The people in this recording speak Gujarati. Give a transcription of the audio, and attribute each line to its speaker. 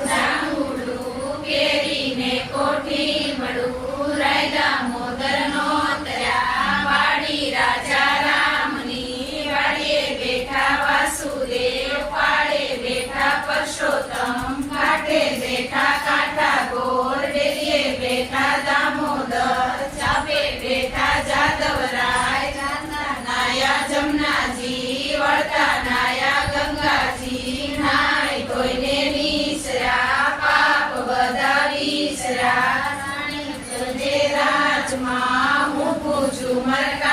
Speaker 1: જાંબુડું કેરીને કોઠી મળું રાયદા મોદરનો તર્યા વાડી રાજા રામની વાડીએ બેઠા વાસુદેવ પાડે બેઠા પરસોત્તમ કાંઠે બેઠા કાંઠા ગોર ડેલીએ બેઠા દામોદર ચાપે બેઠા જાદવરાય નાયા જમનાજી વળતા નાયા ગંગાજી નાય ધોઈને નીસરા પાપ બધા વિસરા રાજમાં હું પૂછું મરકા